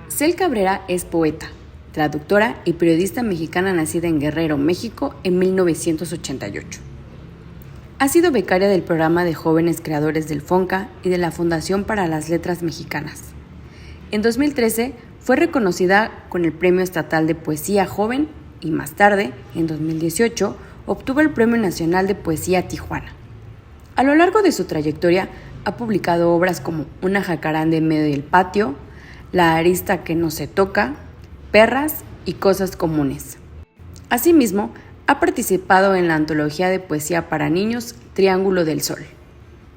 Cel Cabrera es poeta, traductora y periodista mexicana nacida en Guerrero, México, en 1988. Ha sido becaria del programa de jóvenes creadores del FONCA y de la Fundación para las Letras Mexicanas. En 2013 fue reconocida con el Premio Estatal de Poesía Joven y más tarde, en 2018, obtuvo el Premio Nacional de Poesía Tijuana. A lo largo de su trayectoria ha publicado obras como Una jacaranda en medio del patio, La arista que no se toca, Perras y Cosas comunes. Asimismo, ha participado en la antología de poesía para niños Triángulo del Sol.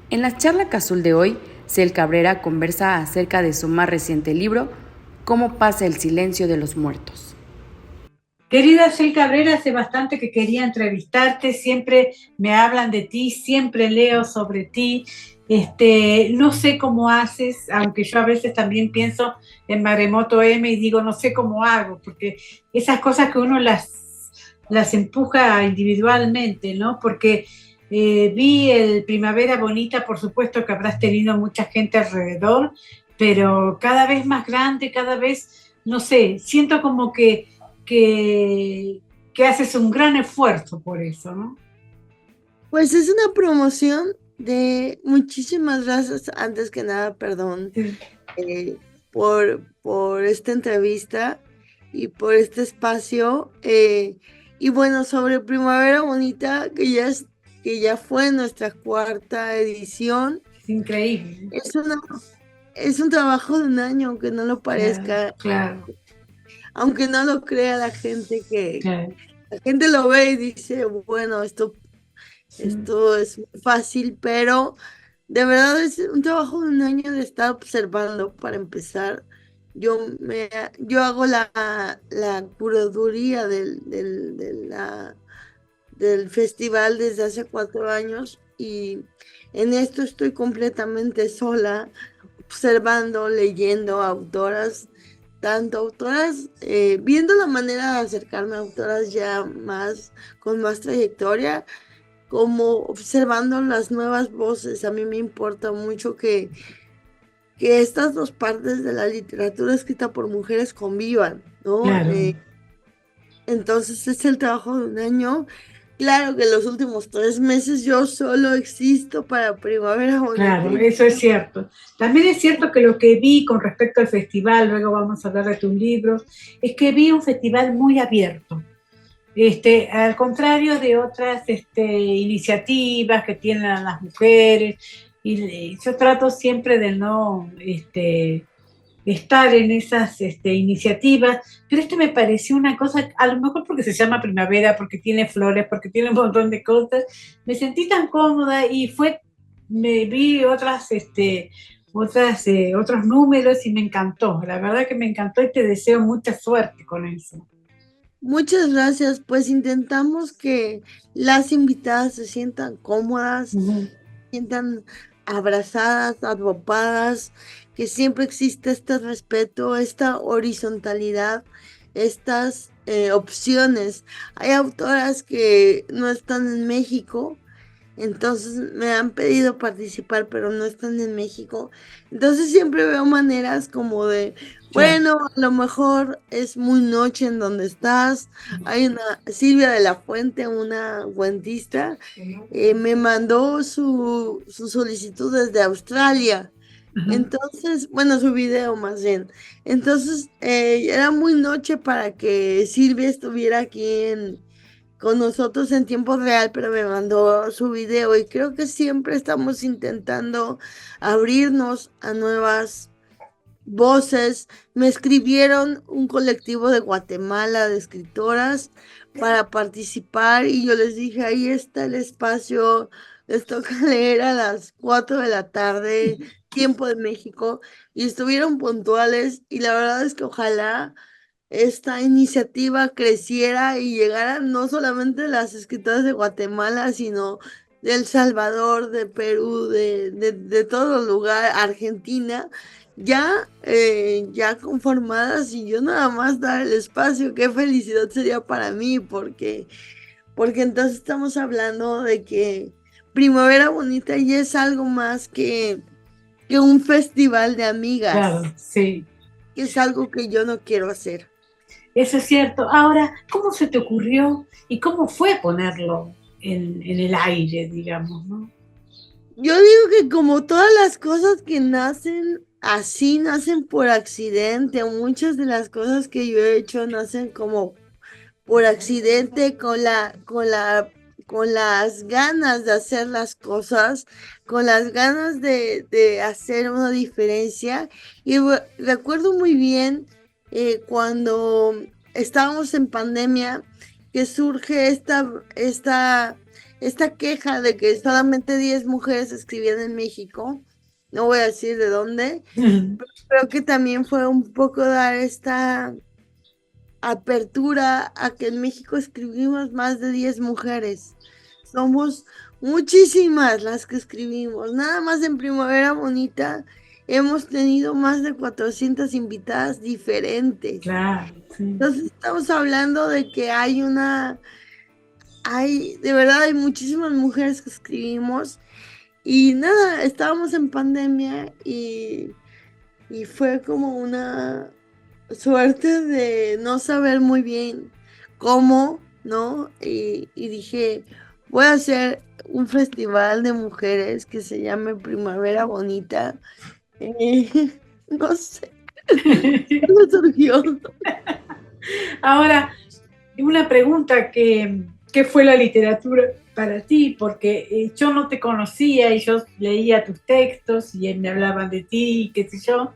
En la charla casual de hoy, Cel Cabrera conversa acerca de su más reciente libro, Cómo pasa el silencio de los muertos. Querida Cel Cabrera, hace bastante que quería entrevistarte, siempre me hablan de ti, siempre leo sobre ti. No sé cómo haces, aunque yo a veces también pienso en Maremoto M y digo, no sé cómo hago, porque esas cosas que uno las empuja individualmente, ¿no? Porque vi el Primavera Bonita, por supuesto que habrás tenido mucha gente alrededor, pero cada vez más grande, cada vez, no sé, siento como que haces un gran esfuerzo por eso, ¿no? Pues es una promoción de muchísimas gracias, antes que nada, perdón, Sí. por esta entrevista y por este espacio. Y bueno, sobre Primavera Bonita, que ya fue nuestra cuarta edición. Es increíble. Es un trabajo de un año, aunque no lo parezca. Claro. Aunque no lo crea la gente, Claro. La gente lo ve y dice, bueno, esto es muy fácil, pero de verdad es un trabajo de un año de estar observando. Para empezar, yo hago la curaduría del festival desde hace 4 años, y en esto estoy completamente sola, observando, leyendo autoras, viendo la manera de acercarme a autoras ya con más trayectoria, como observando las nuevas voces. A mí me importa mucho que estas dos partes de la literatura escrita por mujeres convivan, ¿no? Claro. Entonces es el trabajo de un año. Claro que los últimos 3 meses yo solo existo para Primavera Bonita. Claro, eso es cierto. También es cierto que lo que vi con respecto al festival, luego vamos a hablar de tus libros, es que vi un festival muy abierto. Al contrario de otras iniciativas que tienen a las mujeres, y yo trato siempre de no estar en esas iniciativas, pero me pareció una cosa, a lo mejor porque se llama primavera, porque tiene flores, porque tiene un montón de cosas, me sentí tan cómoda y me vi otros números y me encantó, la verdad que me encantó y te deseo mucha suerte con eso. Muchas gracias. Pues intentamos que las invitadas se sientan cómodas, se sientan abrazadas, arropadas, que siempre existe este respeto, esta horizontalidad, estas opciones. Hay autoras que no están en México, entonces me han pedido participar, pero no están en México. Entonces siempre veo maneras como de, bueno, a lo mejor es muy noche en donde estás. Hay una Silvia de la Fuente, una cuentista, me mandó su solicitud desde Australia. Entonces, bueno, su video más bien. Entonces, era muy noche para que Silvia estuviera aquí con nosotros en tiempo real, pero me mandó su video, y creo que siempre estamos intentando abrirnos a nuevas voces. Me escribieron un colectivo de Guatemala de escritoras para participar, y yo les dije, ahí está el espacio, les toca leer a las 4 de la tarde, tiempo de México, y estuvieron puntuales, y la verdad es que ojalá esta iniciativa creciera y llegara no solamente las escritoras de Guatemala, sino de El Salvador, de Perú, de todo lugar, Argentina, ya conformadas, y yo nada más dar el espacio. Qué felicidad sería para mí, porque entonces estamos hablando de que Primavera Bonita ya es algo más que un festival de amigas. Claro, sí. que es algo que yo no quiero hacer. Eso es cierto. Ahora, ¿cómo se te ocurrió y cómo fue ponerlo en el aire, digamos, ¿no? Yo digo que como todas las cosas que nacen así, nacen por accidente. Muchas de las cosas que yo he hecho nacen como por accidente, con las ganas de hacer las cosas, con las ganas de hacer una diferencia. Y recuerdo muy bien cuando estábamos en pandemia, que surge esta queja de que solamente 10 mujeres escribían en México. No voy a decir de dónde. Creo que también fue un poco dar esta apertura a que en México escribimos más de 10 mujeres. Somos muchísimas las que escribimos. Nada más en Primavera Bonita hemos tenido más de 400 invitadas diferentes. Claro, sí. Entonces estamos hablando de que de verdad hay muchísimas mujeres que escribimos. Y nada, estábamos en pandemia y fue como una suerte de no saber muy bien cómo, ¿no? Y dije, voy a hacer un festival de mujeres que se llame Primavera Bonita. No sé, ¿cómo surgió? Ahora, una pregunta ¿qué fue la literatura para ti? Porque yo no te conocía y yo leía tus textos y me hablaban de ti, qué sé yo,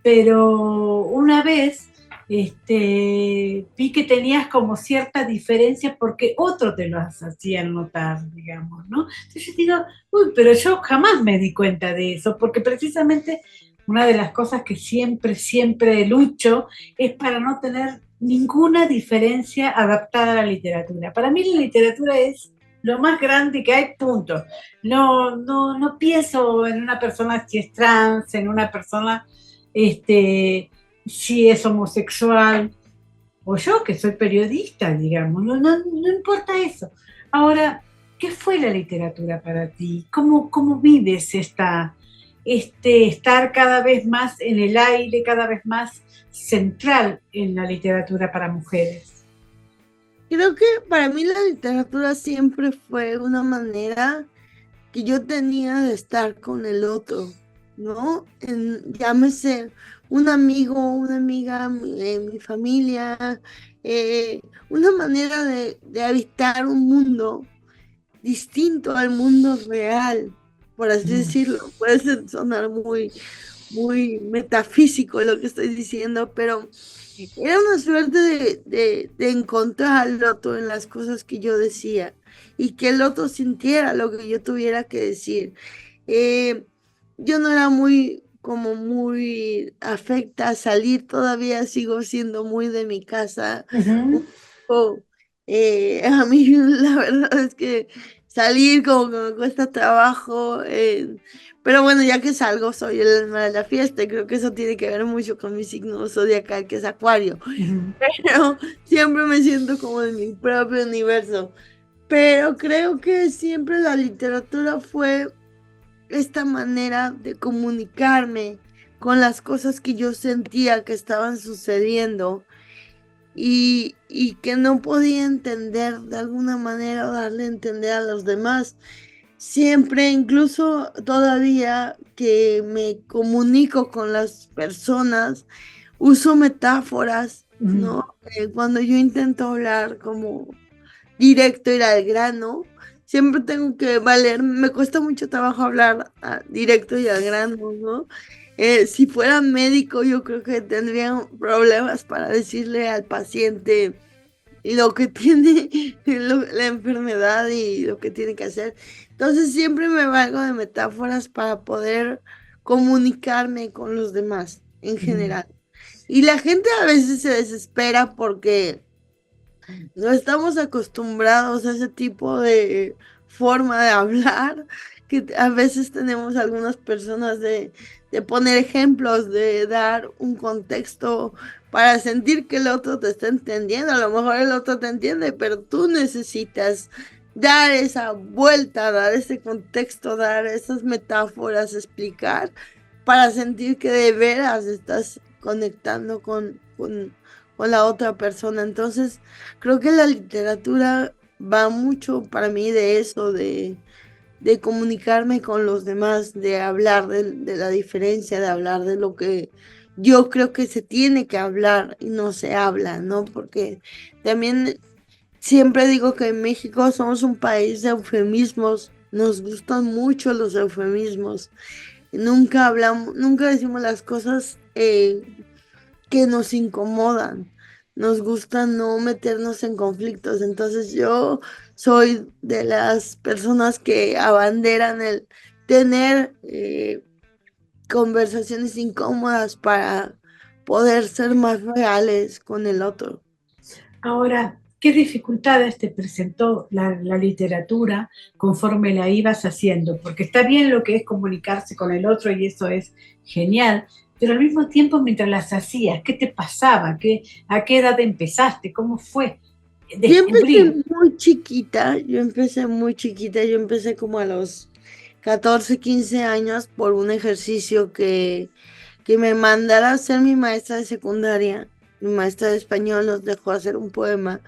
pero una vez vi que tenías como cierta diferencia porque otros te lo hacían notar, digamos, ¿no? Entonces yo digo, uy, pero yo jamás me di cuenta de eso, porque precisamente una de las cosas que siempre lucho es para no tener ninguna diferencia adaptada a la literatura. Para mí la literatura es lo más grande que hay, punto. No pienso en una persona si es trans, en una persona si es homosexual, o yo que soy periodista, digamos, no importa eso. Ahora, ¿qué fue la literatura para ti? ¿Cómo vives estar cada vez más en el aire, cada vez más central en la literatura para mujeres? Creo que para mí la literatura siempre fue una manera que yo tenía de estar con el otro, ¿no? Llámese un amigo, una amiga, mi familia, una manera de habitar un mundo distinto al mundo real, por así decirlo. Puede sonar muy, muy metafísico lo que estoy diciendo, pero era una suerte de encontrar al otro en las cosas que yo decía y que el otro sintiera lo que yo tuviera que decir. Yo no era como muy afecta a salir, todavía sigo siendo muy de mi casa. Uh-huh. A mí la verdad es que salir como que me cuesta trabajo, pero bueno, ya que salgo soy el alma de la fiesta y creo que eso tiene que ver mucho con mi signo zodiacal que es Acuario, pero siempre me siento como en mi propio universo. Pero creo que siempre la literatura fue esta manera de comunicarme con las cosas que yo sentía que estaban sucediendo y que no podía entender de alguna manera o darle a entender a los demás. Siempre, incluso todavía que me comunico con las personas, uso metáforas, ¿no? Cuando yo intento hablar como directo, ir al grano, siempre tengo que valer, me cuesta mucho trabajo hablar directo y al grano, ¿no? Si fuera médico, yo creo que tendría problemas para decirle al paciente lo que tiene, la enfermedad y lo que tiene que hacer. Entonces siempre me valgo de metáforas para poder comunicarme con los demás en general. Y la gente a veces se desespera porque no estamos acostumbrados a ese tipo de forma de hablar, que a veces tenemos algunas personas de poner ejemplos, de dar un contexto para sentir que el otro te está entendiendo. A lo mejor el otro te entiende, pero tú necesitas dar esa vuelta, dar ese contexto, dar esas metáforas, explicar, para sentir que de veras estás conectando con la otra persona. Entonces, creo que la literatura va mucho para mí de eso, de comunicarme con los demás, de hablar de la diferencia, de hablar de lo que yo creo que se tiene que hablar y no se habla, ¿no? Porque también siempre digo que en México somos un país de eufemismos, nos gustan mucho los eufemismos. Nunca hablamos, nunca decimos las cosas que nos incomodan. Nos gusta no meternos en conflictos. Entonces yo soy de las personas que abanderan el tener conversaciones incómodas para poder ser más reales con el otro. Ahora, ¿qué dificultades te presentó la literatura conforme la ibas haciendo? Porque está bien lo que es comunicarse con el otro y eso es genial, pero al mismo tiempo mientras las hacías, ¿qué te pasaba? ¿A qué edad empezaste? ¿Cómo fue Yo empecé descubrir? muy chiquita, yo empecé como a los 14, 15 años por un ejercicio que me mandara a hacer mi maestra de secundaria. Mi maestra de español nos dejó hacer un poema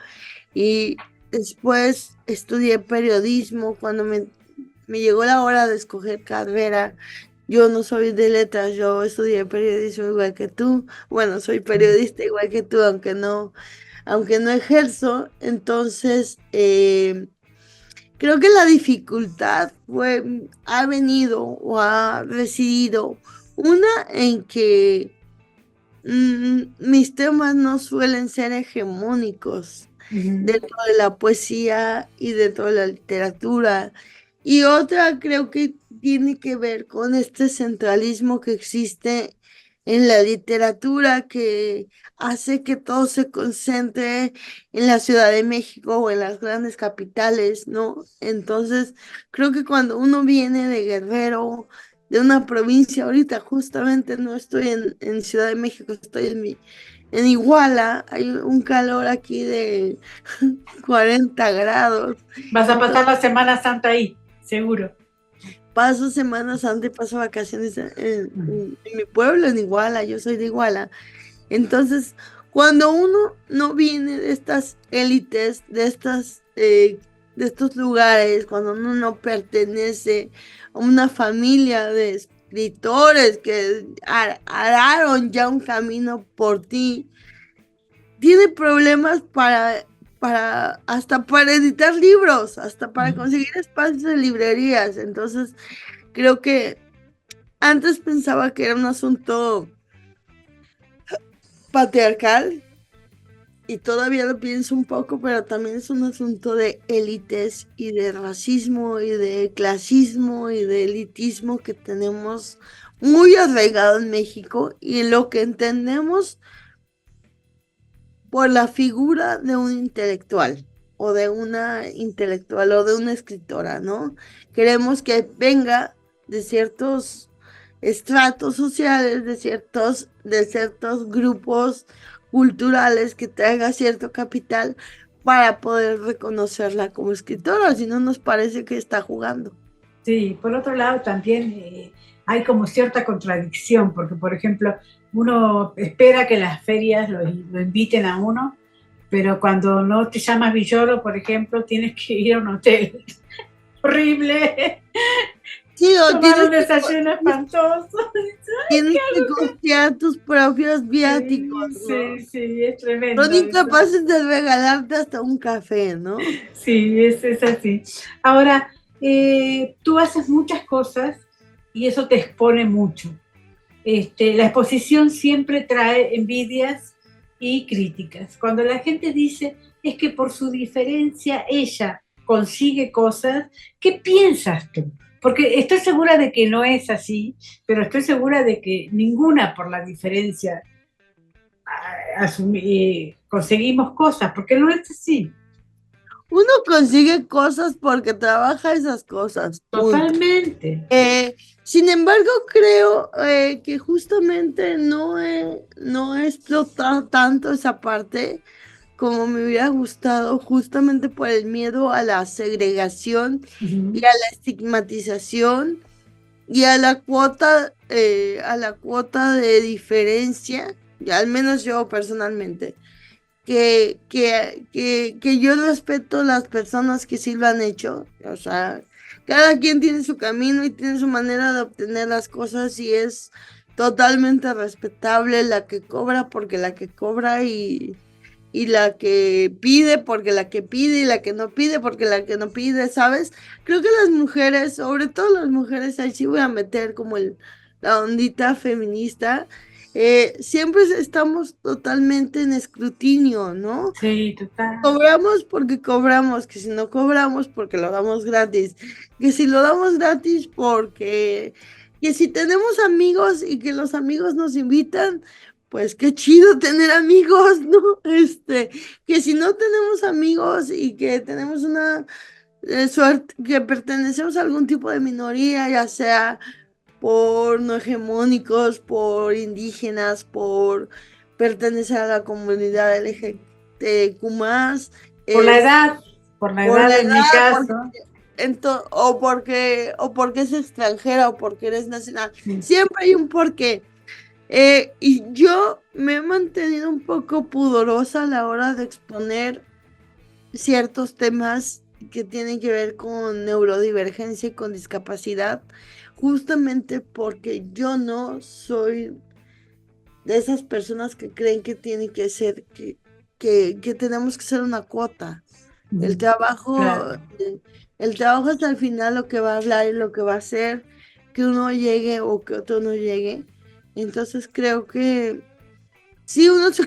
y después estudié periodismo. Cuando me llegó la hora de escoger carrera, yo no soy de letras, yo estudié periodismo igual que tú. Bueno, soy periodista igual que tú, aunque no ejerzo. Entonces, creo que la dificultad ha venido o ha residido, una en que mis temas no suelen ser hegemónicos dentro de la poesía y dentro de la literatura. Y otra creo que tiene que ver con este centralismo que existe en la literatura, que hace que todo se concentre en la Ciudad de México o en las grandes capitales, ¿no? Entonces, creo que cuando uno viene de Guerrero, de una provincia, ahorita justamente no estoy en Ciudad de México, estoy en Iguala, hay un calor aquí de 40 grados. Vas a pasar Entonces, la Semana Santa ahí, seguro. paso Semana Santa y paso vacaciones en mi pueblo, en Iguala, yo soy de Iguala. Entonces, cuando uno no viene de estas élites, de estos lugares, cuando uno no pertenece a una familia de escritores que araron ya un camino por ti, tiene problemas hasta para editar libros, hasta para conseguir espacios de librerías. Entonces, creo que antes pensaba que era un asunto patriarcal, y todavía lo pienso un poco, pero también es un asunto de élites y de racismo y de clasismo y de elitismo que tenemos muy arraigado en México, y lo que entendemos por la figura de un intelectual o de una intelectual o de una escritora, ¿no? Queremos que venga de ciertos estratos sociales, de ciertos grupos culturales, que traiga cierto capital para poder reconocerla como escritora, si no nos parece que está jugando. Sí, por otro lado también hay como cierta contradicción, porque por ejemplo, uno espera que las ferias lo inviten a uno, pero cuando no te llamas Villoro, por ejemplo, tienes que ir a un hotel horrible, Sí, o tomar un desayuno espantoso. tienes que costear tus propios viáticos, ¿no? Sí, sí, es tremendo Son eso. incapaces de regalarte hasta un café, ¿no? Sí, es así. Ahora, tú haces muchas cosas y eso te expone mucho. La exposición siempre trae envidias y críticas. Cuando la gente dice es que por su diferencia ella consigue cosas, ¿qué piensas tú? Porque estoy segura de que no es así, pero estoy segura de que ninguna por la diferencia conseguimos cosas, porque no es así. Uno consigue cosas porque trabaja esas cosas, punto. Totalmente. Sin embargo, creo que justamente no he explotado tanto esa parte como me hubiera gustado, justamente por el miedo a la segregación y a la estigmatización y a la cuota de diferencia y al menos yo personalmente, que yo respeto las personas que sí lo han hecho. O sea, cada quien tiene su camino y tiene su manera de obtener las cosas y es totalmente respetable la que cobra porque la que cobra y la que pide porque la que pide y la que no pide porque la que no pide, ¿sabes? Creo que las mujeres, sobre todo las mujeres, ahí sí voy a meter como la ondita feminista, siempre estamos totalmente en escrutinio, ¿no? Sí, total. Cobramos porque cobramos, que si no cobramos porque lo damos gratis, que si lo damos gratis porque, que si tenemos amigos y que los amigos nos invitan, pues qué chido tener amigos, ¿no? Que si no tenemos amigos y que tenemos una suerte, que pertenecemos a algún tipo de minoría, ya sea por no hegemónicos, por indígenas, por pertenecer a la comunidad LGBTQ+, Por la es edad, por la por la edad en mi edad, caso. o porque es extranjera o porque eres nacional. Sí. Siempre hay un porqué. Y yo me he mantenido un poco pudorosa a la hora de exponer ciertos temas que tienen que ver con neurodivergencia y con discapacidad, justamente porque yo no soy de esas personas que creen que tiene que ser, que tenemos que ser una cuota. El trabajo, Claro. el trabajo es al final lo que va a hablar y lo que va a hacer que uno llegue o que otro no llegue. Entonces creo que sí, uno se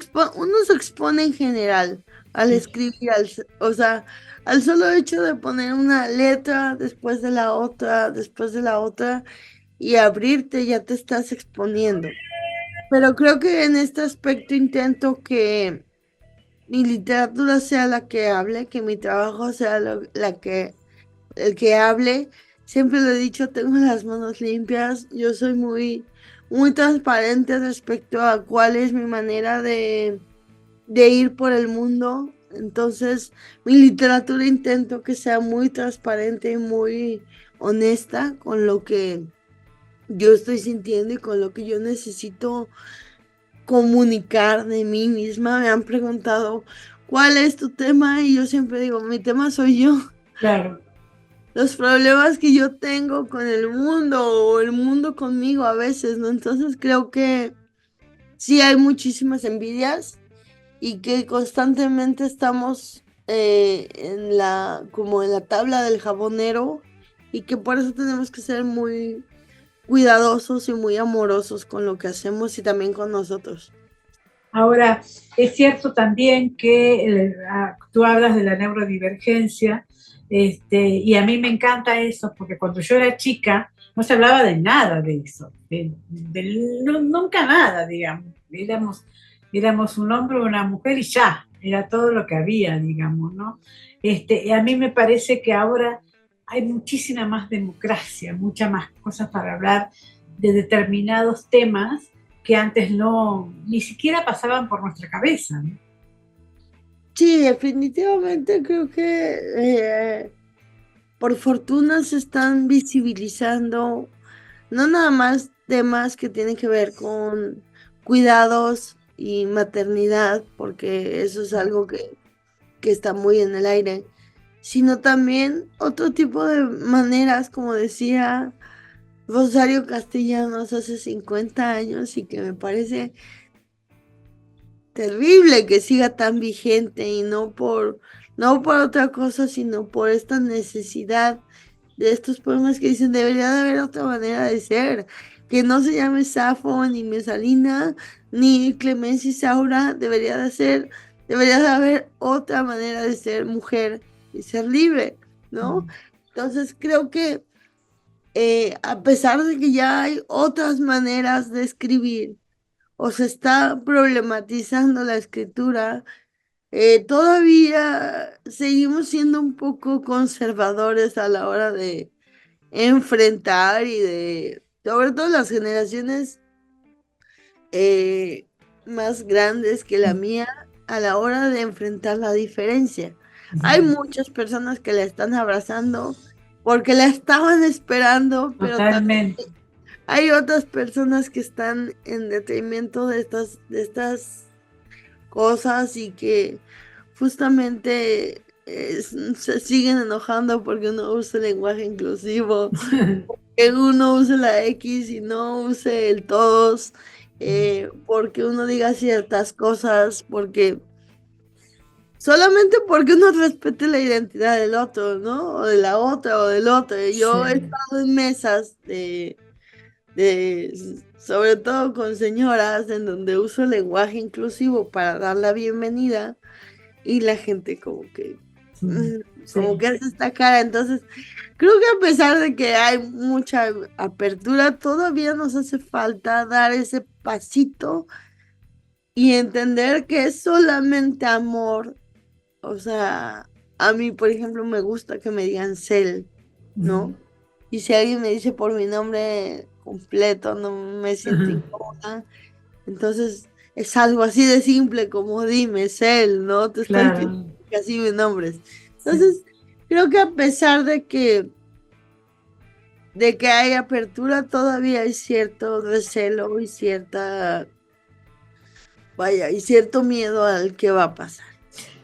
expone en general al escribir, o sea, al solo hecho de poner una letra después de la otra y abrirte, ya te estás exponiendo. Pero creo que en este aspecto intento que mi literatura sea la que hable, que mi trabajo sea el que hable. Siempre lo he dicho, tengo las manos limpias, yo soy muy transparente respecto a cuál es mi manera de ir por el mundo. Entonces, mi literatura intento que sea muy transparente y muy honesta con lo que yo estoy sintiendo y con lo que yo necesito comunicar de mí misma. Me han preguntado, ¿cuál es tu tema? Y yo siempre digo, mi tema soy yo. Claro. Los problemas que yo tengo con el mundo o el mundo conmigo a veces, ¿no? Entonces creo que sí hay muchísimas envidias y que constantemente estamos como en la tabla del jabonero y que por eso tenemos que ser muy cuidadosos y muy amorosos con lo que hacemos y también con nosotros. Ahora, es cierto también que tú hablas de la neurodivergencia, y a mí me encanta eso, porque cuando yo era chica no se hablaba de nada de eso, nunca nada, digamos. Éramos un hombre o una mujer y ya, era todo lo que había, digamos, ¿no? Y a mí me parece que ahora hay muchísima más democracia, muchas más cosas para hablar de determinados temas que antes no, ni siquiera pasaban por nuestra cabeza, ¿no? Sí, definitivamente creo que por fortuna se están visibilizando no nada más temas que tienen que ver con cuidados y maternidad, porque eso es algo que está muy en el aire, sino también otro tipo de maneras, como decía Rosario Castellanos hace 50 años y que me parece terrible que siga tan vigente y no por otra cosa, sino por esta necesidad de estos poemas que dicen debería de haber otra manera de ser, que no se llame Safo, ni Mesalina, ni Clemencia Isaura, debería de haber otra manera de ser mujer y ser libre, ¿no? Entonces creo que a pesar de que ya hay otras maneras de escribir, o se está problematizando la escritura, todavía seguimos siendo un poco conservadores a la hora de enfrentar sobre todo las generaciones más grandes que la mía, a la hora de enfrentar la diferencia. Hay muchas personas que la están abrazando porque la estaban esperando, pero también Totalmente. hay otras personas que están en detrimento de estas cosas y que justamente se siguen enojando porque uno usa el lenguaje inclusivo, que uno use la X y no use el todos, porque uno diga ciertas cosas, solamente porque uno respete la identidad del otro, ¿no? O de la otra o del otro. Yo he Sí. estado en mesas sobre todo con señoras, en donde uso el lenguaje inclusivo para dar la bienvenida y la gente como que hace esta cara. Entonces, creo que a pesar de que hay mucha apertura, todavía nos hace falta dar ese pasito y entender que es solamente amor. O sea, a mí, por ejemplo, me gusta que me digan Cel, ¿no? Y si alguien me dice por mi nombre completo, no me siento incómoda. Entonces, es algo así de simple como dime, Cel, ¿no? Te estoy Claro. pidiendo que así me nombres. Entonces, creo que a pesar de que hay apertura, todavía hay cierto recelo y y cierto miedo al que va a pasar.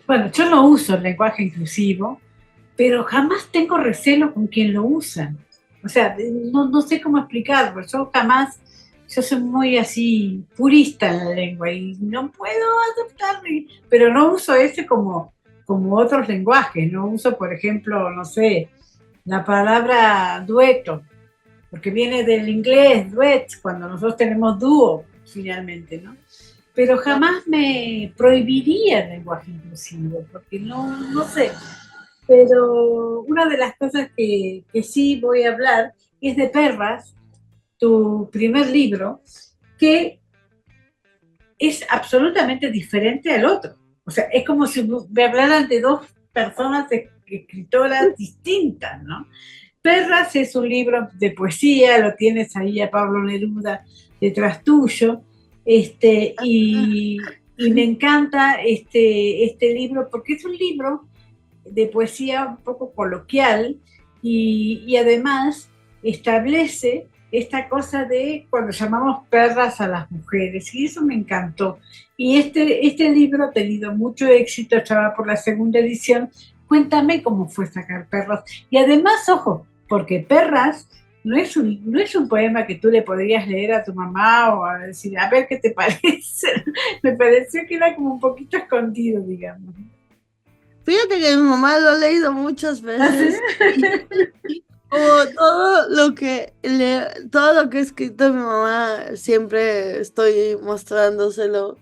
Bueno, yo no uso el lenguaje inclusivo, pero jamás tengo recelo con quien lo usa. O sea, no sé cómo explicarlo. Yo soy muy así purista en la lengua y no puedo aceptarlo, pero no uso ese como otros lenguajes. No uso, por ejemplo, no sé, la palabra dueto, porque viene del inglés, duet, cuando nosotros tenemos dúo, finalmente, ¿no? Pero jamás me prohibiría el lenguaje inclusivo, porque no sé. Pero una de las cosas que sí voy a hablar es de Perras, tu primer libro, que es absolutamente diferente al otro. O sea, es como si me hablaran de dos personas escritoras distintas, ¿no? Perras es un libro de poesía, lo tienes ahí a Pablo Neruda detrás tuyo, y me encanta este libro porque es un libro de poesía un poco coloquial y además establece esta cosa de cuando llamamos perras a las mujeres, y eso me encantó. Y este libro ha tenido mucho éxito, ya va por la segunda edición. Cuéntame cómo fue sacar perros. Y además, ojo, porque perras no es un poema que tú le podrías leer a tu mamá o a decir, a ver qué te parece. Me pareció que era como un poquito escondido, digamos. Fíjate que mi mamá lo ha leído muchas veces. Como todo lo que he escrito mi mamá, siempre estoy mostrándoselo.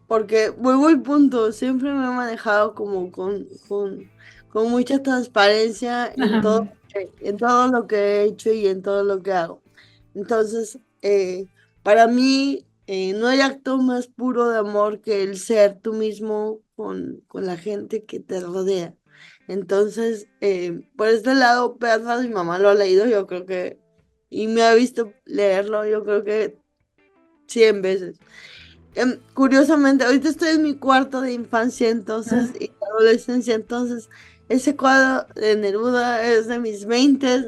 Porque vuelvo al punto, siempre me he manejado como con mucha transparencia en todo lo que he hecho y en todo lo que hago. Entonces, para mí, no hay acto más puro de amor que el ser tú mismo con la gente que te rodea. Entonces, por este lado, Perras, mi mamá lo ha leído, yo creo que, y me ha visto leerlo, yo creo que 100 veces. Curiosamente, ahorita estoy en mi cuarto de infancia, entonces, y de adolescencia, entonces, ese cuadro de Neruda es de mis 20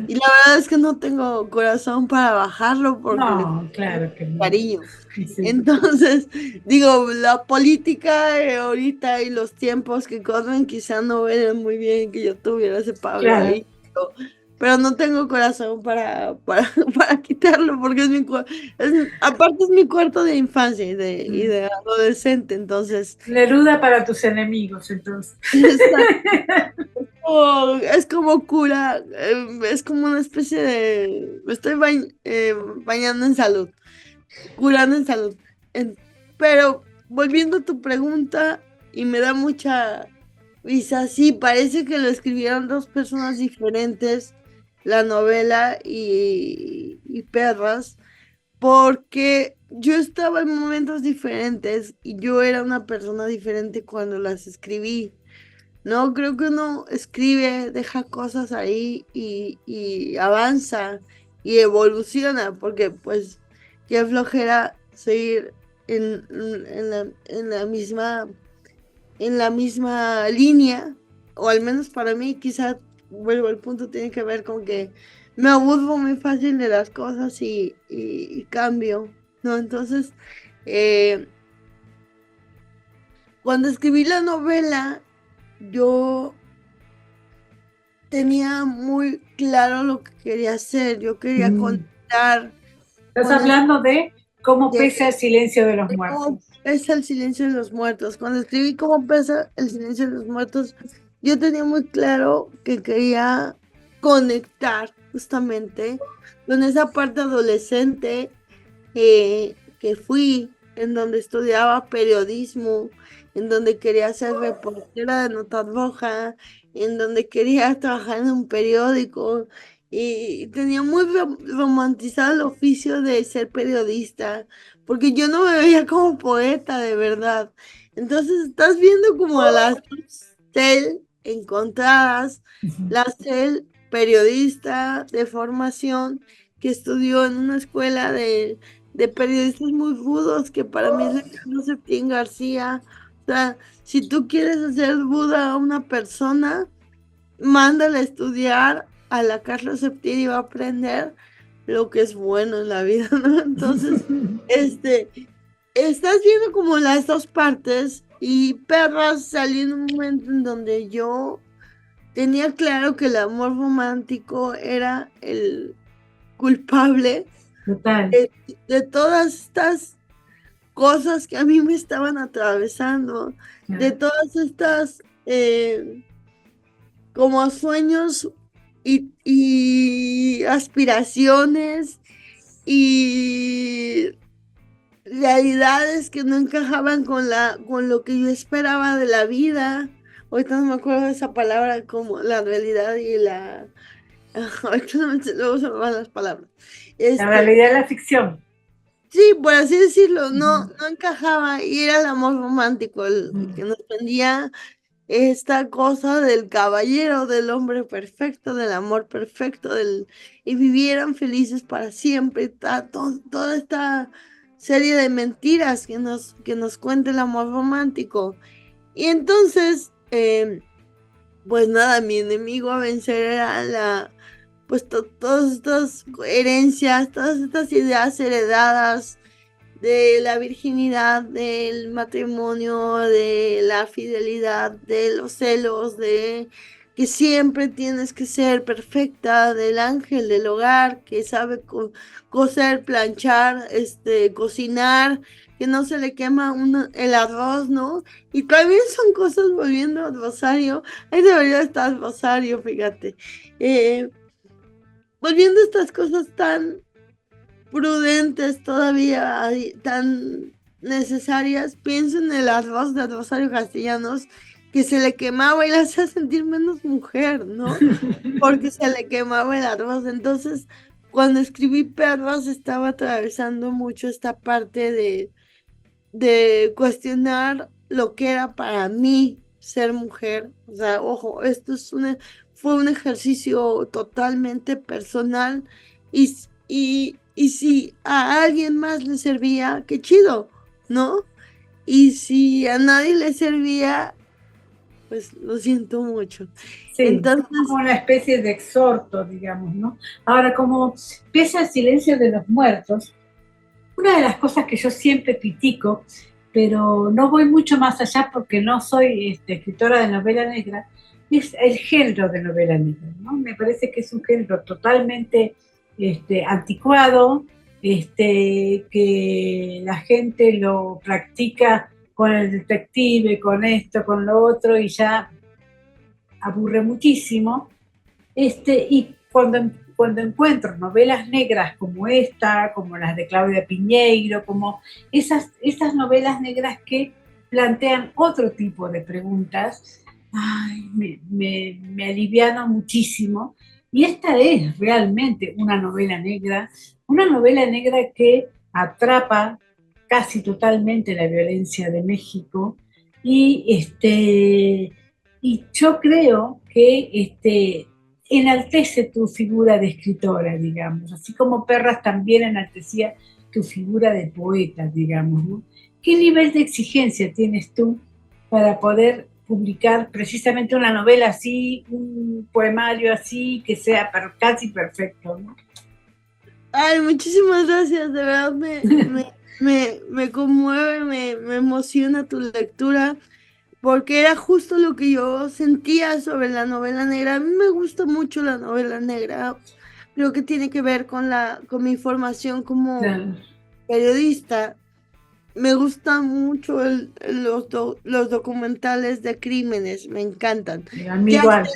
y la verdad es que no tengo corazón para bajarlo porque le No, tengo claro que no. cariño. Sí. Entonces, digo, la política ahorita y los tiempos que corren quizá no ven muy bien que yo tuviera ese Pablo Claro. ahí, pero no tengo corazón para quitarlo porque aparte es mi cuarto de infancia y de adolescente, entonces Neruda para tus enemigos, entonces. es como cura, es como una especie me estoy bañando en salud, curando en salud. En- pero volviendo a tu pregunta, y me da mucha risa, sí, parece que lo escribieron dos personas diferentes, la novela y Perras, porque yo estaba en momentos diferentes y yo era una persona diferente cuando las escribí. No, creo que uno escribe, deja cosas ahí y avanza y evoluciona, porque pues qué flojera seguir en la misma línea, o al menos para mí, quizá vuelvo al punto, tiene que ver con que me aburro muy fácil de las cosas y cambio, ¿no? Entonces, eh, cuando escribí la novela, yo tenía muy claro lo que quería hacer. Yo quería conectar Estás con el hablando de cómo de, pesa el silencio de los de cómo muertos. pesa el silencio de los muertos. Cuando escribí cómo pesa el silencio de los muertos, yo tenía muy claro que quería conectar justamente con esa parte adolescente que fui, en donde estudiaba periodismo, en donde quería ser reportera de nota roja, en donde quería trabajar en un periódico y tenía muy romantizado el oficio de ser periodista, porque yo no me veía como poeta de verdad. Entonces estás viendo como a las Cel encontradas, la Cel periodista de formación que estudió en una escuela de periodistas muy rudos, que para mí es Carlos Septién García. O sea, si tú quieres hacer Buda a una persona, mándala a estudiar a la Carlos Septién y va a aprender lo que es bueno en la vida, ¿no? Entonces, este, estás viendo como las dos partes y Perras salió en un momento en donde yo tenía claro que el amor romántico era el culpable Total. de, de todas estas cosas que a mí me estaban atravesando, de todas estas como sueños y aspiraciones y realidades que no encajaban con lo que yo esperaba de la vida. Ahorita no me acuerdo de esa palabra como la realidad y la... Ahorita luego se me van las palabras. La realidad de la ficción. Sí, por así decirlo, Ujú. no encajaba y era el amor romántico el que nos vendía esta cosa del caballero, del hombre perfecto, del amor perfecto, y vivieran felices para siempre, toda esta serie de mentiras que nos cuenta el amor romántico. Y entonces, pues nada, mi enemigo a vencer era pues todas estas herencias, todas estas ideas heredadas de la virginidad, del matrimonio, de la fidelidad, de los celos, de que siempre tienes que ser perfecta, del ángel del hogar que sabe coser, planchar, cocinar, que no se le quema el arroz, ¿no? Y también son cosas volviendo al Rosario. Ahí debería estar Rosario, fíjate. Eh, volviendo a estas cosas tan prudentes todavía tan necesarias. Pienso en el arroz de Rosario Castellanos, que se le quemaba y la hacía sentir menos mujer, ¿no? Porque se le quemaba el arroz. Entonces, cuando escribí Perros, estaba atravesando mucho esta parte de cuestionar lo que era para mí ser mujer. O sea, ojo, fue un ejercicio totalmente personal y si a alguien más le servía, qué chido, ¿no? Y si a nadie le servía, pues lo siento mucho. Sí, Entonces, como una especie de exhorto, digamos, ¿no? Ahora, como pesa el silencio de los muertos, una de las cosas que yo siempre critico, pero no voy mucho más allá porque no soy escritora de novela negra, es el género de novela negra, ¿no? Me parece que es un género totalmente anticuado, que la gente lo practica con el detective, con esto, con lo otro, y ya aburre muchísimo. Y cuando encuentro novelas negras como esta, como las de Claudia Piñeiro, como esas novelas negras que plantean otro tipo de preguntas, ay, me aliviano muchísimo. Y esta es realmente una novela negra que atrapa casi totalmente la violencia de México y y yo creo que enaltece tu figura de escritora, digamos, así como Perras también enaltecía tu figura de poeta, digamos, ¿no? ¿Qué nivel de exigencia tienes tú para poder publicar precisamente una novela así, un poemario así, que sea casi perfecto, ¿no? Ay, muchísimas gracias, de verdad me conmueve, me emociona tu lectura, porque era justo lo que yo sentía sobre la novela negra. A mí me gusta mucho la novela negra, creo que tiene que ver con mi formación como Claro. periodista. Me gustan mucho los documentales de crímenes, me encantan. A mí Ya igual.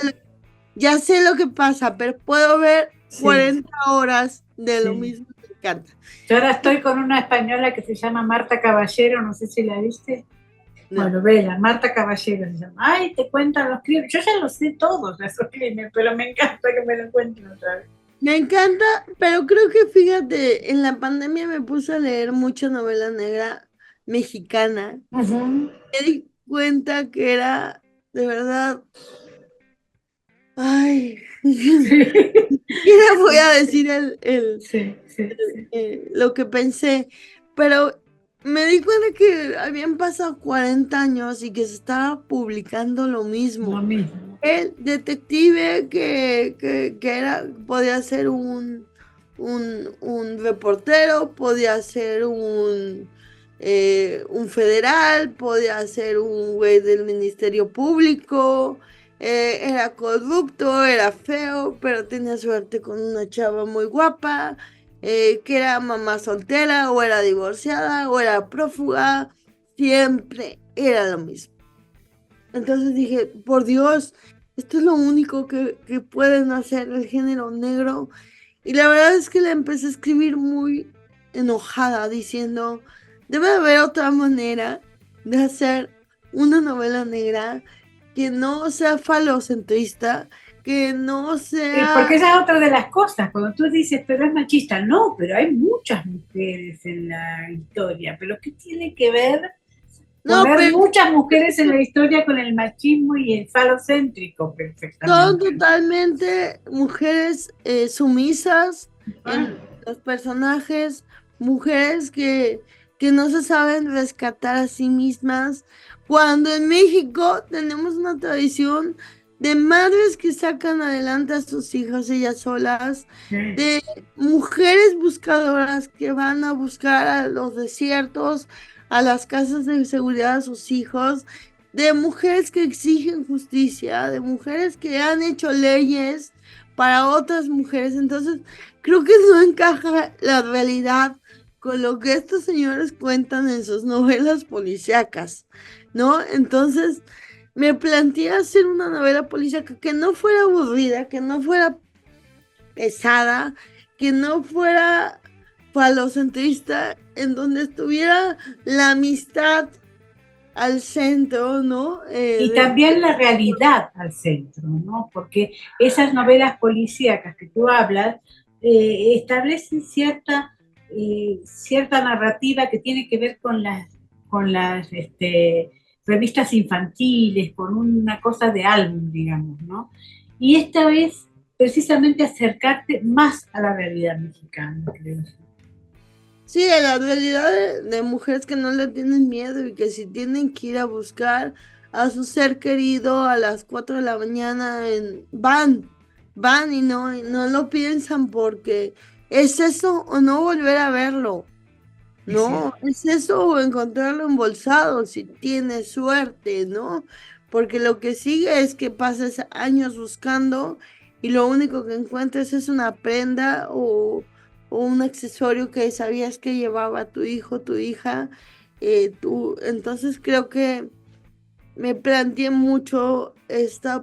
ya sé lo que pasa, pero puedo ver Sí, 40 horas de lo sí. mismo, me encanta. Yo ahora estoy con una española que se llama Marta Caballero, no sé si la viste. No. Bueno, vela, Marta Caballero se llama. Ay, te cuentan los crímenes. Yo ya los sé todos, esos crímenes, pero me encanta que me lo cuenten otra vez. Me encanta, pero creo que fíjate, en la pandemia me puse a leer mucha novela negra mexicana. Uh-huh. Me di cuenta que era de verdad, ay, Sí. siquiera voy a decir Sí, sí, sí. lo que pensé, pero me di cuenta que habían pasado 40 años y que se estaba publicando lo Lo mismo. mismo. El detective que era, podía ser un reportero, podía ser un federal, podía ser un güey del Ministerio Público, era corrupto, era feo, pero tenía suerte con una chava muy guapa, que era mamá soltera, o era divorciada, o era prófuga, siempre era lo mismo. Entonces dije, por Dios, esto es lo único que pueden hacer el género negro. Y la verdad es que la empecé a escribir muy enojada, diciendo, debe haber otra manera de hacer una novela negra que no sea falocentrista, que no Porque sea... esa es otra de las cosas, cuando tú dices, pero es machista, no, pero hay muchas mujeres en la historia, pero ¿qué tiene que ver No, poner pero muchas mujeres en la historia con el machismo y el falocéntrico son perfectamente? totalmente mujeres sumisas Ah, en los personajes, mujeres que no se saben rescatar a sí mismas, cuando en México tenemos una tradición de madres que sacan adelante a sus hijas ellas solas, sí. de mujeres buscadoras que van a buscar a los desiertos, a las casas de seguridad a sus hijos, de mujeres que exigen justicia, de mujeres que han hecho leyes para otras mujeres. Entonces, creo que no encaja la realidad con lo que estos señores cuentan en sus novelas policíacas, ¿no? Entonces, me planteé hacer una novela policíaca que no fuera aburrida, que no fuera pesada, que no fuera falocentrista, en donde estuviera la amistad al centro, ¿no? Y también la realidad al centro, ¿no? Porque esas novelas policíacas que tú hablas establecen cierta narrativa que tiene que ver con las revistas infantiles, con una cosa de álbum, digamos, ¿no? Y esta vez precisamente acercarte más a la realidad mexicana, creo. Sí, de la realidad de mujeres que no le tienen miedo y que si tienen que ir a buscar a su ser querido a las 4 de la mañana, van y no lo piensan, porque es eso o no volver a verlo, Es cierto. ¿no? Es eso o encontrarlo embolsado si tienes suerte, ¿no? Porque lo que sigue es que pases años buscando y lo único que encuentres es una prenda o un accesorio que sabías que llevaba tu hijo, tu hija, tú. Entonces creo que me planteé mucho este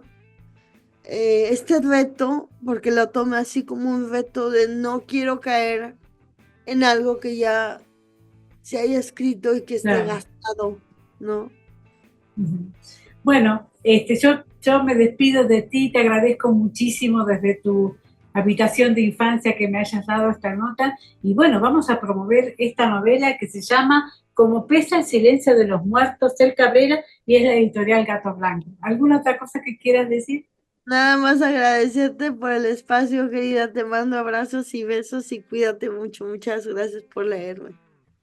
reto, porque lo tomé así como un reto de no quiero caer en algo que ya se haya escrito y que esté Claro. gastado, ¿no? Ujú. Bueno, yo me despido de ti, te agradezco muchísimo desde tu habitación de infancia que me hayas dado esta nota y bueno, vamos a promover esta novela que se llama Como pesa el silencio de los muertos, El Cabrera, y es la editorial Gato Blanco. ¿Alguna otra cosa que quieras decir? Nada más agradecerte por el espacio, querida. Te mando abrazos y besos y cuídate mucho. Muchas gracias por leerme.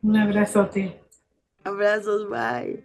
Un abrazote. Abrazos, bye.